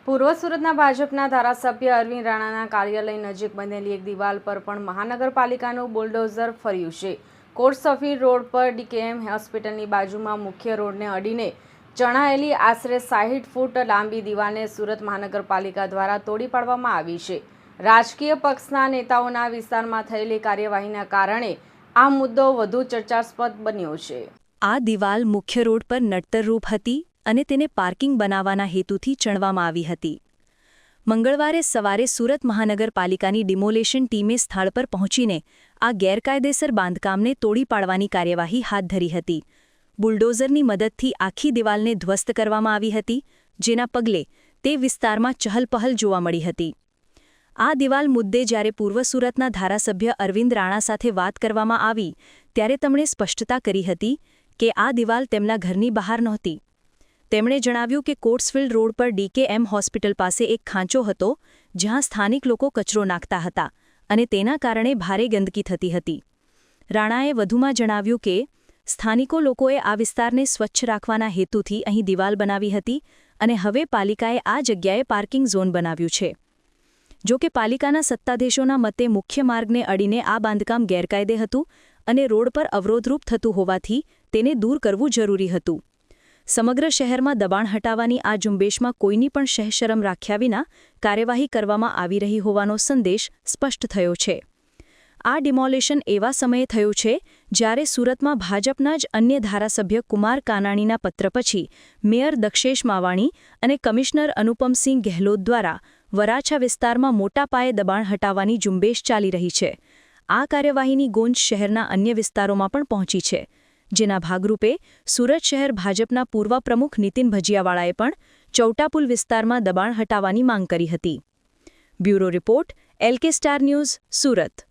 પૂર્વ સુરતના ભાજપના ધારાસભ્ય અરવિંદ રાણાના કાર્યાલય નજીક બનેલી એક દિવાલ પર પણ મહાનગરપાલિકાનું બુલડોઝર ફર્યું છે। કોટ સફીર રોડ પર ડીકેએમ હોસ્પિટલની બાજુમાં મુખ્ય રોડને અડીને ચણાયેલી આશરે 60 ફૂટ લાંબી દિવાલને સુરત મહાનગરપાલિકા દ્વારા તોડી પાડવામાં આવી છે। રાજકીય પક્ષના નેતાઓના વિસ્તારમાં થયેલી કાર્યવાહીના કારણે આ મુદ્દો વધુ ચર્ચાસ્પદ બન્યો છે। આ દિવાલ મુખ્ય રોડ પર નડતરરૂપ હતી અને તેને પાર્કિંગ બનાવવાના હેતુથી ચણવામાં આવી હતી। મંગળવારે સવારે સુરત મહાનગરપાલિકાની ડિમોલેશન ટીમે સ્થળ પર પહોંચીને આ ગેરકાયદેસર બાંધકામને તોડી પાડવાની કાર્યવાહી હાથ ધરી હતી। બુલડોઝરની મદદથી આખી દિવાલને ધ્વસ્ત કરવામાં આવી હતી, જેના પગલે તે વિસ્તારમાં ચહલપહલ જોવા મળી હતી। આ દિવાલ મુદ્દે જ્યારે પૂર્વ સુરતના ધારાસભ્ય અરવિંદ રાણા સાથે વાત કરવામાં આવી ત્યારે તેમણે સ્પષ્ટતા કરી હતી કે આ દિવાલ તેમના ઘરની બહાર નહોતી। તેમણે જણાવ્યું કે કોટ્સફિલ્ડ રોડ પર ડીકેએમ હોસ્પિટલ પાસે એક ખાંચો હતો જ્યાં સ્થાનિક લોકો કચરો નાખતા હતા અને તેના કારણે ભારે ગંદકી થતી હતી। રાણાએ વધુમાં જણાવ્યું કે સ્થાનિકો લોકોએ આ વિસ્તારને સ્વચ્છ રાખવાના હેતુથી અહીં દિવાલ બનાવી હતી અને હવે પાલિકાએ આ જગ્યાએ પાર્કિંગ ઝોન બનાવ્યું છે। જો કે પાલિકાના સત્તાધીશોના મતે મુખ્ય માર્ગને અડીને આ બાંધકામ ગેરકાયદે હતું અને રોડ પર અવરોધરૂપ થતું હોવાથી તેને દૂર કરવું જરૂરી હતું। સમગ્ર શહેરમાં દબાણ હટાવવાની આ ઝુંબેશમાં કોઈની પણ શહેશરમ રાખ્યા વિના કાર્યવાહી કરવામાં આવી રહી હોવાનો સંદેશ સ્પષ્ટ થયો છે। આ ડિમોલેશન એવા સમયે થયું છે જ્યારે સુરતમાં ભાજપના જ અન્ય ધારાસભ્ય કુમાર કાનાણીના પત્ર પછી મેયર દક્ષેશ માવાણી અને કમિશનર અનુપમસિંહ ગહેલોત દ્વારા વરાછા વિસ્તારમાં મોટા પાયે દબાણ હટાવવાની ઝુંબેશ ચાલી રહી છે। આ કાર્યવાહીની ગૂંજ શહેરના અન્ય વિસ્તારોમાં પણ પહોંચી છે, જેના ભાગરૂપે સુરત શહેર ભાજપના પૂર્વ પ્રમુખ નીતિન ભજીયાવાળાએ પણ ચૌટાપુલ વિસ્તારમાં દબાણ હટાવવાની માંગ કરી હતી। Bureau report, LK star news, Surat.